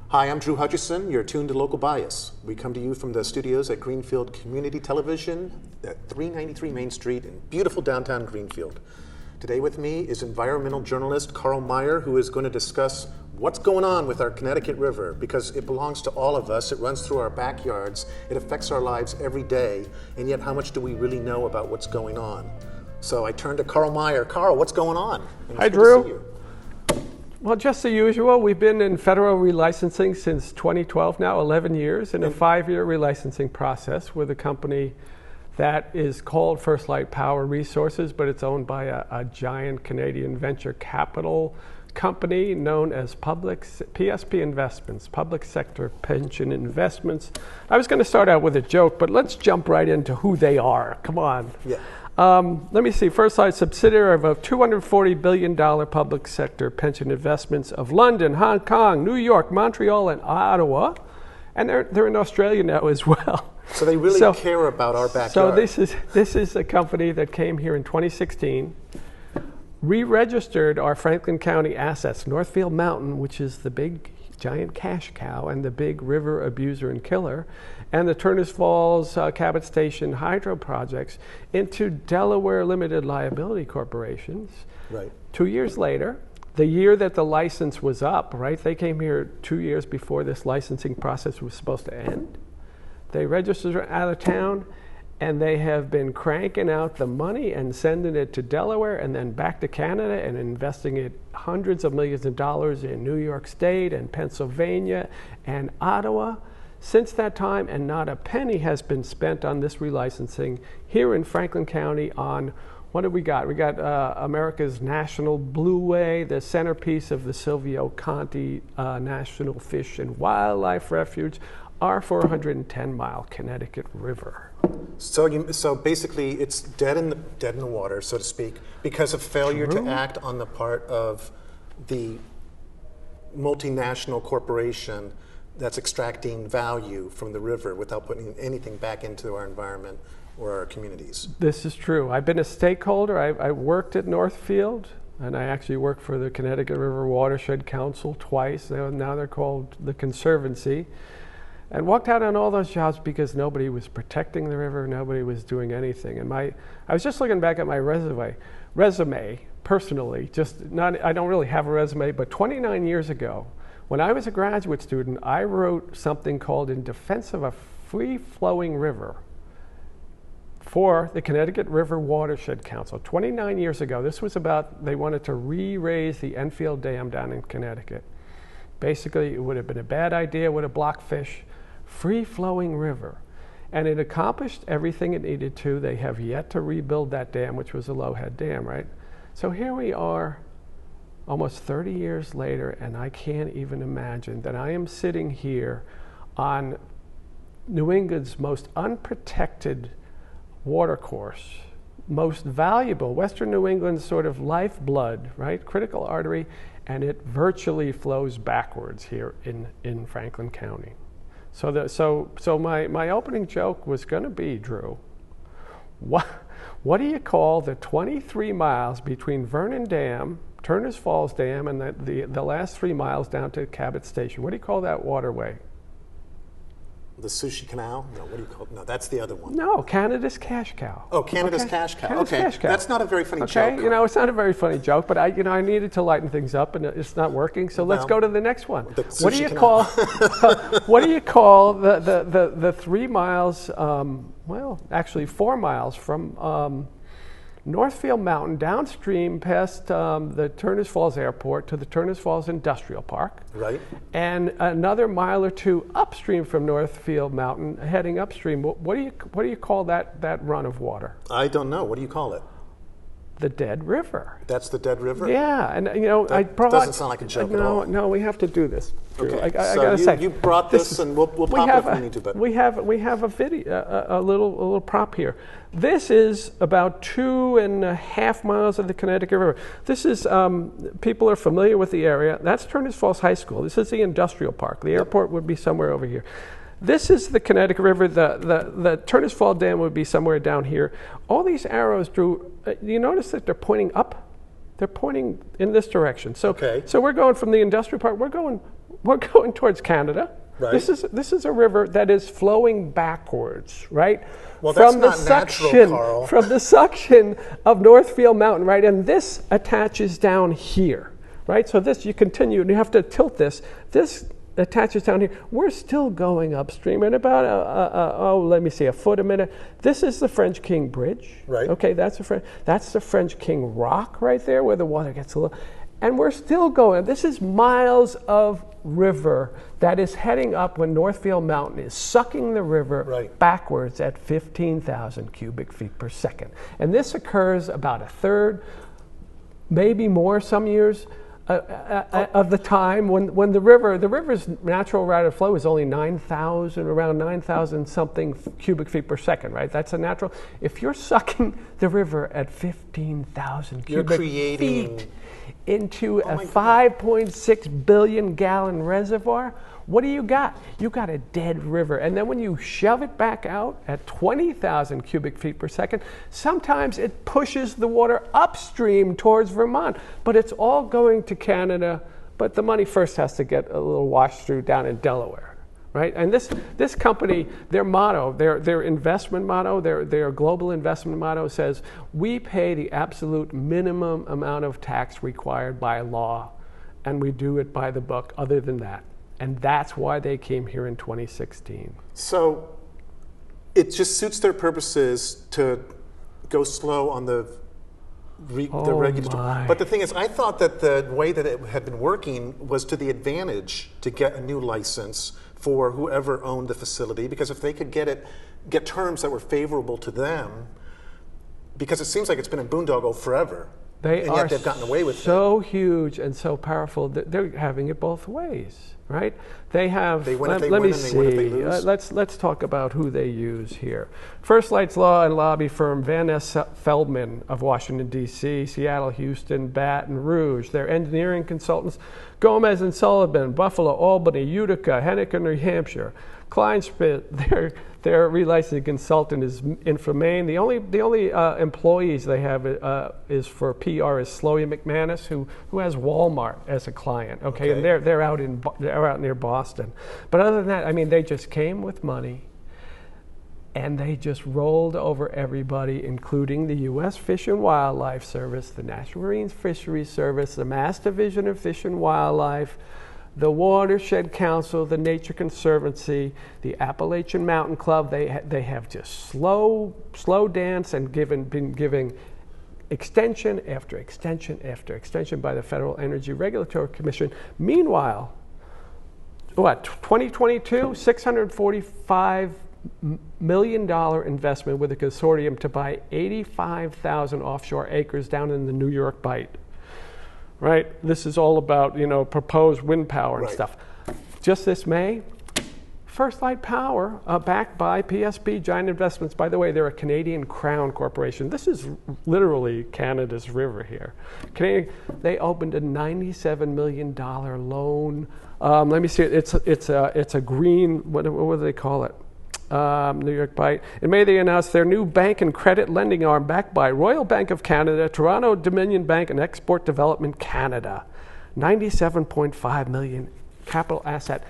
Hi, I'm Drew Hutchison. You're tuned to Local Bias. We come to you from the studios at Greenfield Community Television at 393 Main Street in beautiful downtown Greenfield. Today with me is environmental journalist Karl Meyer, who is going to discuss what's going on with our Connecticut River, because it belongs to all of us. It runs through our backyards. It affects our lives every day, and yet how much do we really know about what's going on? So I turn to Karl Meyer. Karl, what's going on? Hi, Drew. Well, just the usual. We've been in federal relicensing since 2012 now, 11 years, in a 5-year relicensing process with a company that is called First Light Power Resources, but it's owned by a giant Canadian venture capital company known as PSP Investments, Public Sector Pension Investments. I was going to start out with a joke, but let's jump right into who they are. Come on. Yeah. Let me see. First Light, subsidiary of a $240 billion public sector pension investments of London, Hong Kong, New York, Montreal, and Ottawa. And they're in Australia now as well. So they really care about our backyard. So this is a company that came here in 2016, re-registered our Franklin County assets, Northfield Mountain, which is the big giant cash cow and the big river abuser and killer, and the Turners Falls Cabot Station hydro projects into Delaware Limited Liability Corporations. Right. 2 years later, the year that the license was up, right? They came here 2 years before this licensing process was supposed to end. They registered out of town, and they have been cranking out the money and sending it to Delaware and then back to Canada and investing it hundreds of millions of dollars in New York State and Pennsylvania and Ottawa. Since that time, and not a penny has been spent on this relicensing here in Franklin County on, what do we got? We got America's National Blueway, the centerpiece of the Silvio Conti National Fish and Wildlife Refuge, our 410-mile Connecticut River. So basically, it's dead in the water, so to speak, because of failure to act on the part of the multinational corporation that's extracting value from the river without putting anything back into our environment or our communities. This is true. I've been a stakeholder. I worked at Northfield, and I actually worked for the Connecticut River Watershed Council twice. Now they're called the Conservancy. And walked out on all those jobs because nobody was protecting the river, nobody was doing anything. And I was just looking back at my resume personally, I don't really have a resume, but 29 years ago, when I was a graduate student, I wrote something called In Defense of a Free-Flowing River for the Connecticut River Watershed Council. 29 years ago, this was about, they wanted to re-raise the Enfield Dam down in Connecticut. Basically, it would have been a bad idea, would have blocked fish. Free-flowing river. And it accomplished everything it needed to. They have yet to rebuild that dam, which was a low-head dam, right? So here we are, almost 30 years later, and I can't even imagine that I am sitting here on New England's most unprotected watercourse, most valuable, Western New England's sort of lifeblood, right? Critical artery, and it virtually flows backwards here in Franklin County. So my opening joke was going to be, Drew, what do you call the 23 miles between Vernon Dam, Turners Falls Dam, and the last 3 miles down to Cabot Station? What do you call that waterway? The Sushi Canal? No, what do you call it? No, that's the other one. No, Canada's Cash Cow. Oh, Canada's Cash Cow. Canada's Cash Cow. That's not a very funny joke. Okay, it's not a very funny joke, but I needed to lighten things up, and it's not working. So let's go to the next one. What do you call what do you call the 3 miles? Well, actually 4 miles from Northfield Mountain downstream past the Turners Falls Airport to the Turners Falls Industrial Park. Right. And another mile or two upstream from Northfield Mountain, heading upstream. What do you call that run of water? I don't know. What do you call it? The Dead River. That's the Dead River? Yeah, and I brought... Doesn't sound like a joke at all. No, we have to do this. Okay, I so gotta say, you brought this, and we'll pop it if we need to. But we have a video, a little prop here. This is about 2.5 miles of the Connecticut River. This is people are familiar with the area. That's Turners Falls High School. This is the industrial park. The airport would be somewhere over here. This is the Connecticut River. The Turners Falls Dam would be somewhere down here. All these arrows, Drew, you notice that they're pointing up? They're pointing in this direction. So, okay. So we're going from the industrial park, we're going we're going towards Canada. Right. This is a river that is flowing backwards, right? Well, that's not natural, Karl. From the suction of Northfield Mountain, right? And this attaches down here, right? So this, you continue, and you have to tilt this. This attaches down here. We're still going upstream at about, let me see, a foot a minute. This is the French King Bridge. Right. Okay, that's the French King Rock right there where the water gets a little, and we're still going. This is miles of river that is heading up when Northfield Mountain is sucking the river backwards at 15,000 cubic feet per second. And this occurs about a third, maybe more some years, of the time when the river's natural rate of flow is only around 9,000 something cubic feet per second, right? That's a natural. If you're sucking the river at 15,000 cubic feet into a 5.6 billion gallon reservoir, what do you got? You got a dead river. And then when you shove it back out at 20,000 cubic feet per second, sometimes it pushes the water upstream towards Vermont. But it's all going to Canada, but the money first has to get a little washed through down in Delaware. Right? And this company, their motto, their investment motto, their global investment motto says, we pay the absolute minimum amount of tax required by law, and we do it by the book other than that. And that's why they came here in 2016. So it just suits their purposes to go slow on the regulatory. But the thing is, I thought that the way that it had been working was to the advantage to get a new license for whoever owned the facility, because if they could get terms that were favorable to them, because it seems like it's been in boondoggle forever. And yet they've gotten away with it. So huge and so powerful that they're having it both ways, right? They have. They win if they win, and they win if they lose. Let's talk about who they use here. First Light's law and lobby firm Van Ness Feldman of Washington D.C., Seattle, Houston, Baton Rouge. Their engineering consultants Gomez and Sullivan, Buffalo, Albany, Utica, Henniker, New Hampshire. Kleinspit, their relicensing consultant is Infamain. The only employees they have is for PR is Slowey McManus, who has Walmart as a client. Okay, and they're out near Boston. But other than that, I mean, they just came with money, and they just rolled over everybody, including the U.S. Fish and Wildlife Service, the National Marine Fisheries Service, the Mass Division of Fish and Wildlife, the Watershed Council, the Nature Conservancy, the Appalachian Mountain Club. They have just slow dance and been giving extension after extension after extension by the Federal Energy Regulatory Commission. Meanwhile, 2022, $645 million investment with a consortium to buy 85,000 offshore acres down in the New York Bight. Right? This is all about, proposed wind power and stuff. Just this May, First Light Power, backed by PSP Giant Investments. By the way, they're a Canadian Crown corporation. This is literally Canada's river here. They opened a $97 million loan. Let me see. It's a green. What do they call it? New York Bight. In May, they announced their new bank and credit lending arm backed by Royal Bank of Canada, Toronto Dominion Bank, and Export Development Canada. $97.5 million capital asset.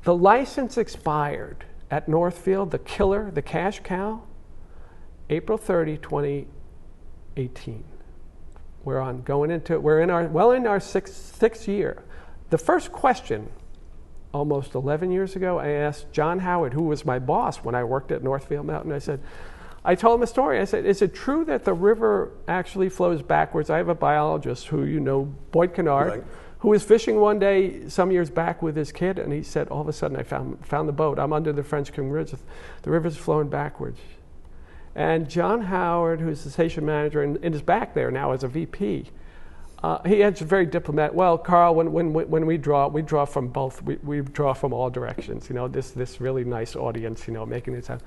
The license expired at Northfield, the killer, the cash cow, April 30, 2018. We're in our sixth year. The first question, almost 11 years ago, I asked John Howard, who was my boss when I worked at Northfield Mountain. I told him a story. I said, is it true that the river actually flows backwards? I have a biologist who Boyd Kennard, who was fishing one day some years back with his kid, and he said, all of a sudden I found the boat. I'm under the French King Ridge. The river's flowing backwards. And John Howard, who's the station manager and is back there now as a VP, he answered very diplomatic. Well, Karl, when we draw from both. We draw from all directions. This really nice audience. Making it sound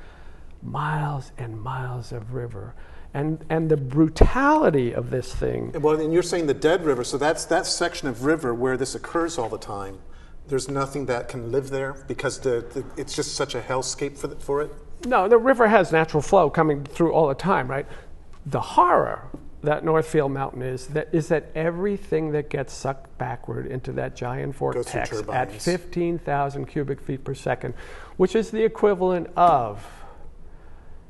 miles and miles of river, and the brutality of this thing. Well, and you're saying the dead river. So that's that section of river where this occurs all the time. There's nothing that can live there because it's just such a hellscape for it. No, the river has natural flow coming through all the time, right? The horror that Northfield Mountain is that everything that gets sucked backward into that giant vortex at 15,000 cubic feet per second, which is the equivalent of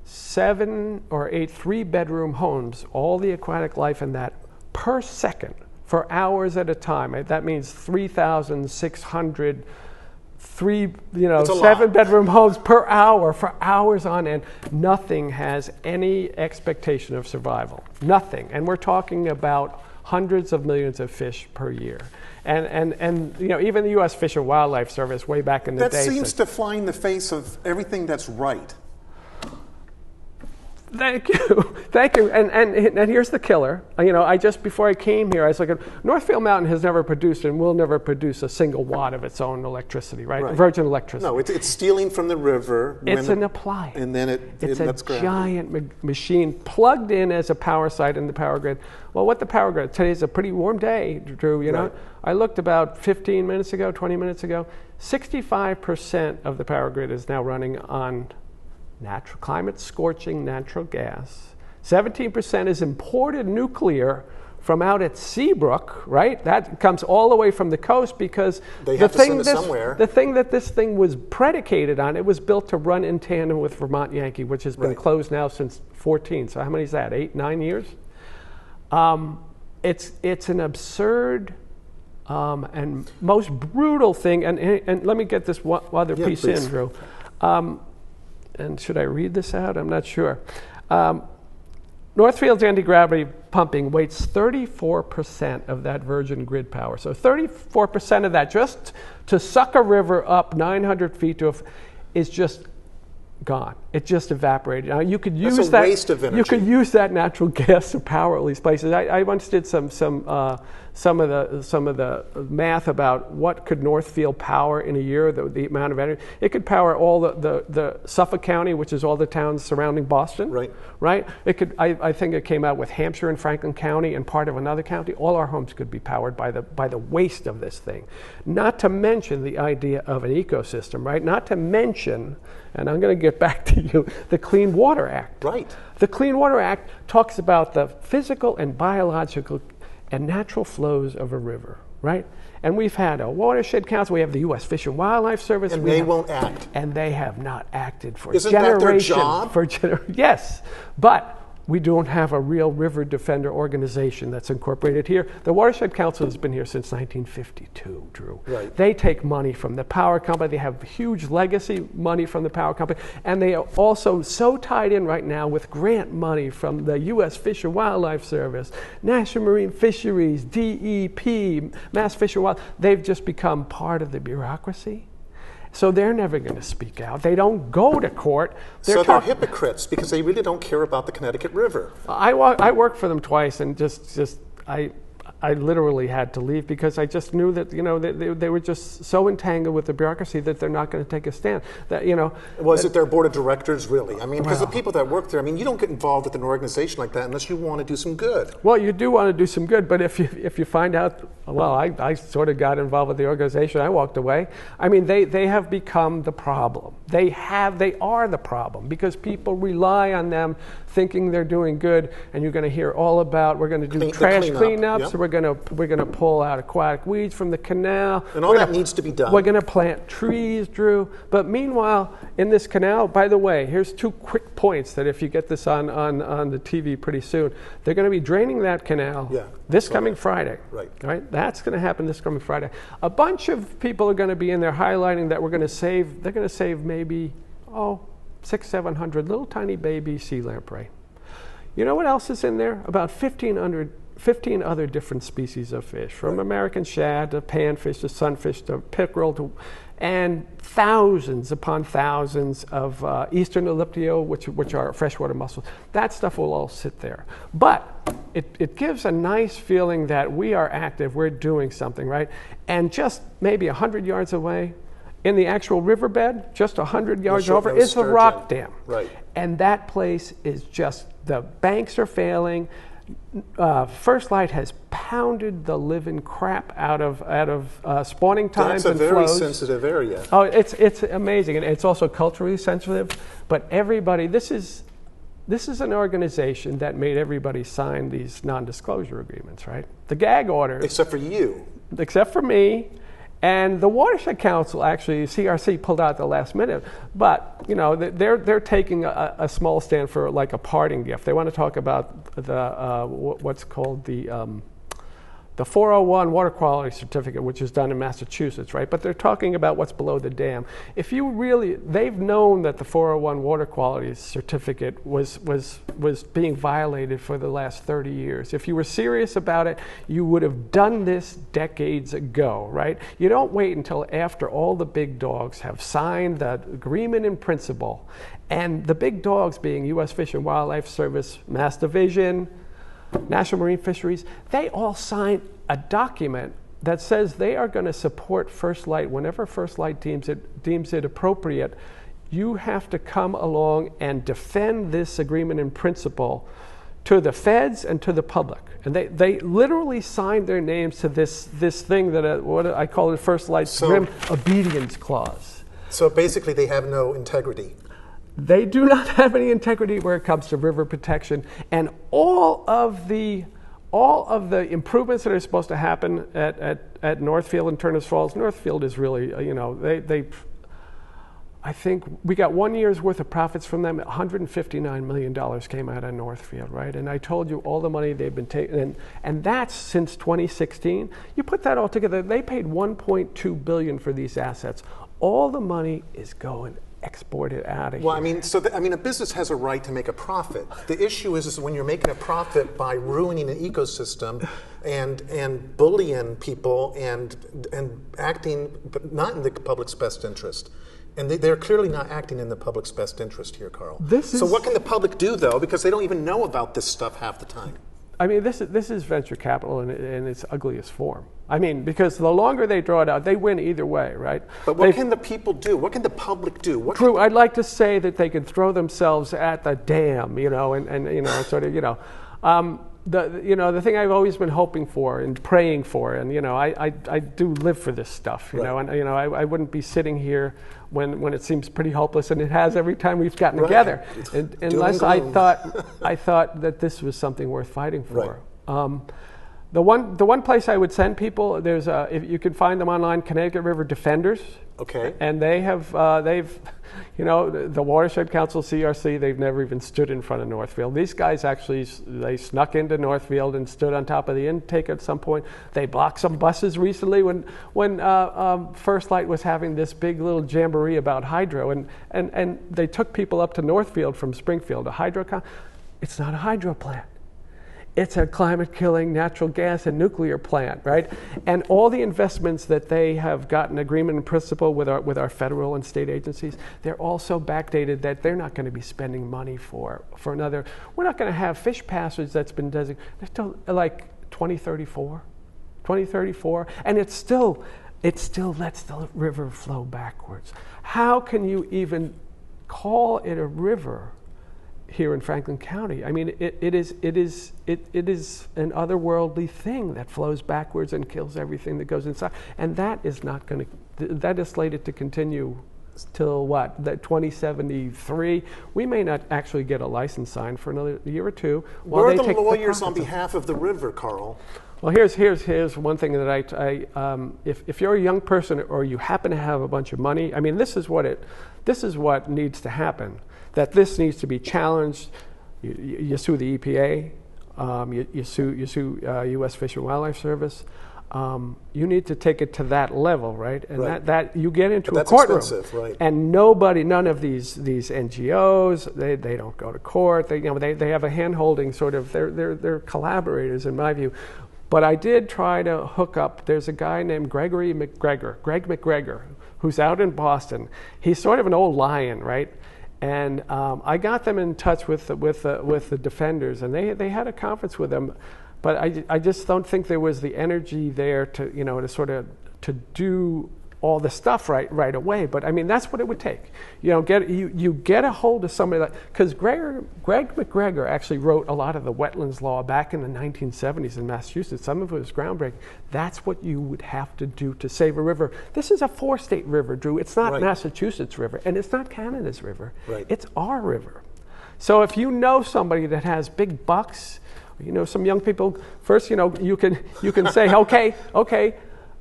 7 or 8 3-bedroom homes, all the aquatic life in that per second for hours at a time. That means 3,600 7-bedroom homes per hour for hours on end. Nothing has any expectation of survival. Nothing. And we're talking about hundreds of millions of fish per year. And even the U.S. Fish and Wildlife Service way back in the day. That seems to fly in the face of everything that's right. Thank you, thank you. And here's the killer. I just before I came here, I was like, Northfield Mountain has never produced and will never produce a single watt of its own electricity, right? Virgin electricity. No, it's stealing from the river. It's an appliance. And then it's a giant machine plugged in as a power site in the power grid. Well, what the power grid? Today's a pretty warm day, Drew. Right. I looked about 15 minutes ago, 20 minutes ago. 65% of the power grid is now running on climate scorching natural gas. 17% is imported nuclear from out at Seabrook, right? That comes all the way from the coast because the thing that this thing was predicated on, it was built to run in tandem with Vermont Yankee, which has been closed now since 14. So how many is that? 8, 9 years? It's an absurd and most brutal thing. And let me get this other piece please. in, Drew. And should I read this out? I'm not sure. Northfield's anti-gravity pumping weights 34% of that virgin grid power. So 34% of that, just to suck a river up 900 feet is just gone. It just evaporated. Now you could use That's a waste of energy. You could use that natural gas to power at least places. I once did some of the math about what could Northfield power in a year, the amount of energy. It could power all the Suffolk County, which is all the towns surrounding Boston. Right. It could. I think it came out with Hampshire and Franklin County and part of another county. All our homes could be powered by the waste of this thing. Not to mention the idea of an ecosystem, right? Not to mention, and I'm going to get back to you, the Clean Water Act. Right. The Clean Water Act talks about the physical and biological and natural flows of a river, right? And we've had a watershed council. We have the U.S. Fish and Wildlife Service. And they won't act. And they have not acted for generations. Isn't that their job? Yes, but we don't have a real river defender organization that's incorporated here. The Watershed Council has been here since 1952, Drew. Right. They take money from the power company. They have huge legacy money from the power company. And they are also so tied in right now with grant money from the U.S. Fish and Wildlife Service, National Marine Fisheries, DEP, Mass Fish and Wildlife. They've just become part of the bureaucracy. So they're never going to speak out. They don't go to court. They're hypocrites because they really don't care about the Connecticut River. I worked for them twice, and I literally had to leave because I just knew that they were just so entangled with the bureaucracy that they're not going to take a stand. Was it their board of directors, really? I mean, because the people that work there, I mean, you don't get involved with an organization like that unless you want to do some good. Well, you do want to do some good, but if you find out, well, I sort of got involved with the organization. I walked away. I mean, they have become the problem. They are the problem because people rely on them, thinking they're doing good. And you're going to hear all about we're going to do trash cleanups. Yep. So we're going to pull out aquatic weeds from the canal. And all that needs to be done. We're going to plant trees, Drew. But meanwhile, in this canal, by the way, here's 2 quick points that if you get this on the TV pretty soon, they're going to be draining that canal this coming Friday. Right. That's going to happen this coming Friday. A bunch of people are going to be in there highlighting that they're going to save maybe 600-700 little tiny baby sea lamprey. You know what else is in there? About 15 other different species of fish, from American shad to panfish to sunfish to pickerel and thousands upon thousands of eastern elliptio, which are freshwater mussels. That stuff will all sit there. But it gives a nice feeling that we are active, we're doing something, right? And just maybe 100 yards away, in the actual riverbed, just 100 yards over, is the rock dam. Right. And that place is just, the banks are failing. First Light has pounded the living crap out of spawning times and flows. That's a very sensitive area. Oh, it's amazing. And it's also culturally sensitive. But everybody, this is this is an organization that made everybody sign these non-disclosure agreements, right? The gag orders. Except for you. Except for me. And the Watershed Council, actually, CRC pulled out at the last minute. But, you know, they're taking a small stand for like a parting gift. They want to talk about the what's called the 401 water quality certificate, which is done in Massachusetts, right? But they're talking about what's below the dam. If you really, they've known that the 401 water quality certificate was being violated for the last 30 years. If you were serious about it, you would have done this decades ago, right? You don't wait until after all the big dogs have signed the agreement in principle. And the big dogs being U.S. Fish and Wildlife Service, Mass Division, National Marine Fisheries, they all sign a document that says they are going to support First Light whenever First Light deems it appropriate. You have to come along and defend this agreement in principle to the feds and to the public. And they literally signed their names to this thing that what I call it First Light's grim obedience clause. So basically they have no integrity. They do not have any integrity where it comes to river protection, and all of the improvements that are supposed to happen at Northfield and Turners Falls. Northfield is really, you know, I think we got 1 year's worth of profits from them. $159 million came out of Northfield, right? And I told you all the money they've been taking, and that's since 2016. You put that all together, they paid $1.2 billion for these assets. All the money is going exported out of here. Well, I mean, a business has a right to make a profit. The issue is when you're making a profit by ruining an ecosystem and bullying people and acting but not in the public's best interest. And they're clearly not acting in the public's best interest here, Karl. So what can the public do, though? Because they don't even know about this stuff half the time. I mean, this is venture capital in its ugliest form. I mean, because the longer they draw it out, they win either way, right? But what can the people do? What can the public do? Drew, I'd like to say that they could throw themselves at the dam, you know, and you know, sort of, you know. The thing I've always been hoping for and praying for, and you know, I do live for this stuff, you know, and you know, I wouldn't be sitting here when it seems pretty hopeless, and it has every time we've gotten together, unless I thought that this was something worth fighting for. Right. The one place I would send people, there's if you can find them online, Connecticut River Defenders. Okay. And they've, you know, the Watershed Council, CRC, they've never even stood in front of Northfield. These guys actually, they snuck into Northfield and stood on top of the intake at some point. They blocked some buses recently when First Light was having this big little jamboree about hydro, and they took people up to Northfield from Springfield. It's not a hydro plant. It's a climate-killing natural gas and nuclear plant, right? And all the investments that they have gotten agreement in principle with our federal and state agencies, they're all so backdated that they're not going to be spending money for another. We're not going to have fish passage that's been designated until like 2034, and it still lets the river flow backwards. How can you even call it a river here in Franklin County? I mean, it is an otherworldly thing that flows backwards and kills everything that goes inside, and that is not going to. That is slated to continue till what? That 2073. We may not actually get a license signed for another year or two. Where are the lawyers on behalf of the river, Karl? Well, here's one thing that if you're a young person or you happen to have a bunch of money, I mean, this is what needs to happen. That this needs to be challenged. You sue the EPA, you sue U.S. Fish and Wildlife Service. You need to take it to that level, right? And that you get into a courtroom, expensive, right? And none of these NGOs, they don't go to court. They have a hand-holding sort of. They're collaborators in my view. But I did try to hook up. There's a guy named Greg McGregor, who's out in Boston. He's sort of an old lion, right? And I got them in touch with the defenders, and they had a conference with them, but I just don't think there was the energy there to do all the stuff right away. But I mean, that's what it would take. You get a hold of somebody like, because Greg McGregor actually wrote a lot of the wetlands law back in the 1970s in Massachusetts. Some of it was groundbreaking. That's what you would have to do to save a river. This is a 4-state river, Drew. It's not Massachusetts river, and it's not Canada's river. Right. It's our river. So if you know somebody that has big bucks, you know, some young people, first, you know, you can say, okay,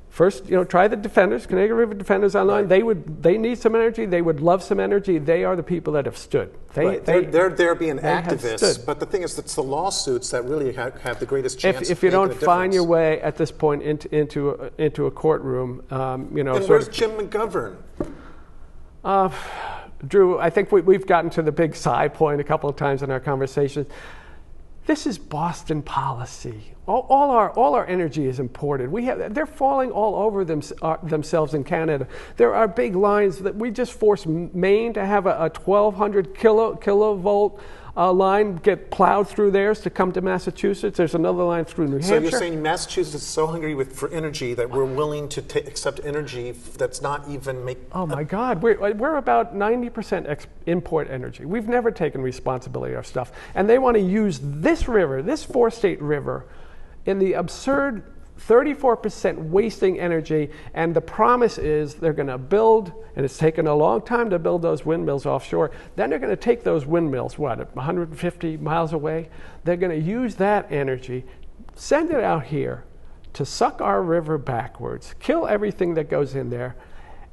first, you know, try the Defenders, Connecticut River Defenders online. They need some energy. They would love some energy. They are the people that have stood. They're there being activists, but the thing is, it's the lawsuits that really have the greatest chance. If you don't find your way at this point into a courtroom, you know. And where's Jim McGovern? Drew, I think we've gotten to the big side point a couple of times in our conversations. This is Boston policy. All our energy is imported. They're falling all over themselves in Canada. There are big lines that we just forced Maine to have a 1,200 kilovolt line get plowed through theirs to come to Massachusetts. There's another line through New Hampshire. So you're saying Massachusetts is so hungry for energy that we're willing to accept energy that's not even make. Oh my God, we're about 90% import energy. We've never taken responsibility of our stuff, and they want to use this river, this four-state river, in the absurd 34% wasting energy, and the promise is they're going to build, and it's taken a long time to build those windmills offshore. Then they're going to take those windmills, 150 miles away? They're going to use that energy, send it out here to suck our river backwards, kill everything that goes in there,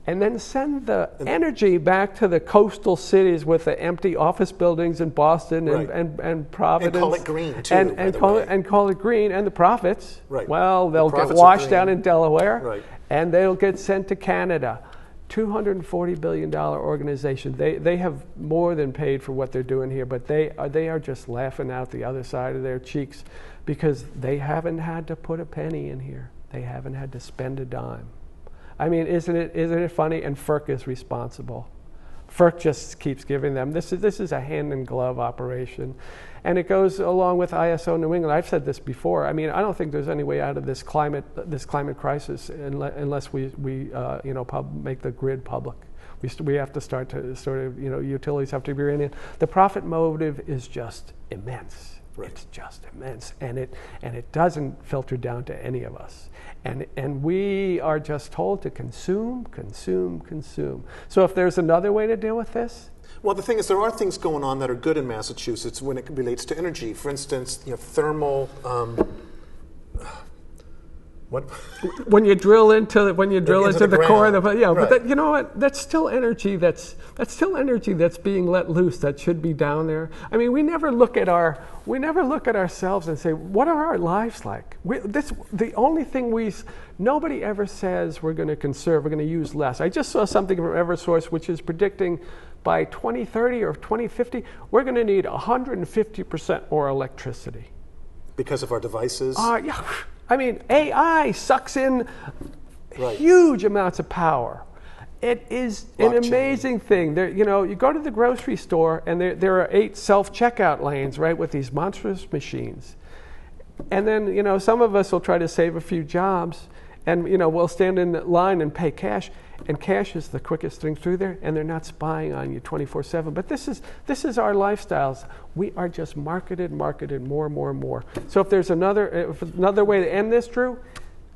and then send the energy back to the coastal cities with the empty office buildings in Boston and Providence. And call it green, too, and call it green. And the profits, right. Well, they'll get washed down in Delaware, and they'll get sent to Canada. $240 billion organization. They have more than paid for what they're doing here, but they are just laughing out the other side of their cheeks because they haven't had to put a penny in here. They haven't had to spend a dime. I mean, isn't it funny? And FERC is responsible. FERC just keeps giving them. This is a hand-in-glove operation. And it goes along with ISO New England. I've said this before. I mean, I don't think there's any way out of this climate crisis unless we make the grid public. We have to start to utilities have to be in. The profit motive is just immense. Right. It's just immense, and it doesn't filter down to any of us. And we are just told to consume. So if there's another way to deal with this? Well, the thing is, there are things going on that are good in Massachusetts when it relates to energy. For instance, thermal. What? When you drill into the core of the but you know what? That's still energy. That's being let loose. That should be down there. I mean, we never look at ourselves and say, what are our lives like? The only thing nobody ever says we're going to conserve. We're going to use less. I just saw something from EverSource which is predicting by 2030 or 2050 we're going to need 150% more electricity because of our devices. Yeah. I mean, AI sucks in huge amounts of power. It is an amazing thing. You go to the grocery store and there are 8 self-checkout lanes, right, with these monstrous machines. And then, some of us will try to save a few jobs and, we'll stand in line and pay cash. And cash is the quickest thing through there, and they're not spying on you 24/7. But this is our lifestyles. We are just marketed more. So if there's another way to end this, Drew,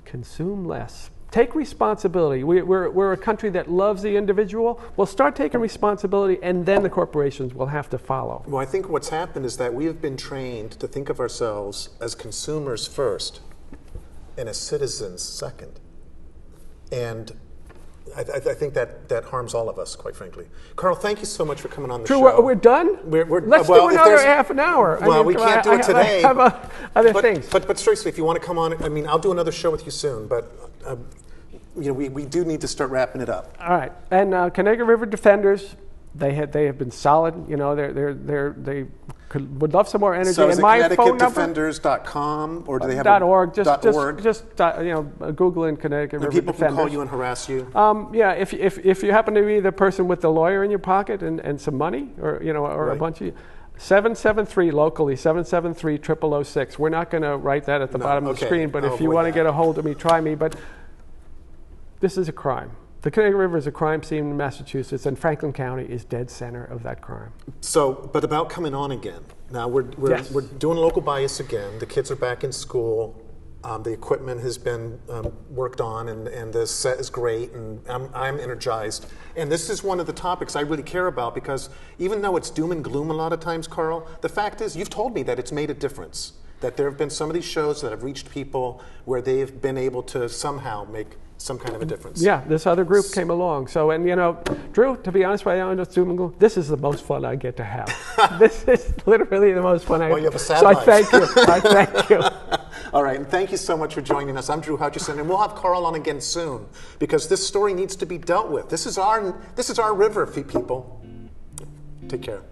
consume less. Take responsibility. We're a country that loves the individual. We'll start taking responsibility, and then the corporations will have to follow. Well, I think what's happened is that we have been trained to think of ourselves as consumers first and as citizens second. And I think that harms all of us, quite frankly. Karl, thank you so much for coming on the show. We're done? Let's do another half an hour. Well, we can't do it today. How about other things? But seriously, if you want to come on, I'll do another show with you soon. But we do need to start wrapping it up. All right. And Connecticut River Defenders, they have been solid. They would love some more energy. So is and it my phone number, ConnecticutDefenders.com, or do they have .org? .org? Just Google in Connecticut River people Defenders. Can call you and harass you. If you happen to be the person with the lawyer in your pocket and some money, or a bunch of 773 locally 773-0006. We're not going to write that at the bottom of the screen, but if you want to get a hold of me, try me. But this is a crime. The Connecticut River is a crime scene in Massachusetts, and Franklin County is dead center of that crime. So, but about coming on again. Now we're doing local bias again. The kids are back in school. The equipment has been worked on, and the set is great, and I'm energized. And this is one of the topics I really care about, because even though it's doom and gloom a lot of times, Karl, the fact is you've told me that it's made a difference, that there have been some of these shows that have reached people where they've been able to somehow make some kind of a difference. Yeah, this other group came along. So, and you know, Drew, to be honest with you, just doom and gloom, this is the most fun I get to have. This is literally the most fun I Well, you have a sad So life. I thank you. I thank you. All right, and thank you so much for joining us. I'm Drew Hutchison, and we'll have Karl on again soon, because this story needs to be dealt with. This is our river, people. Take care.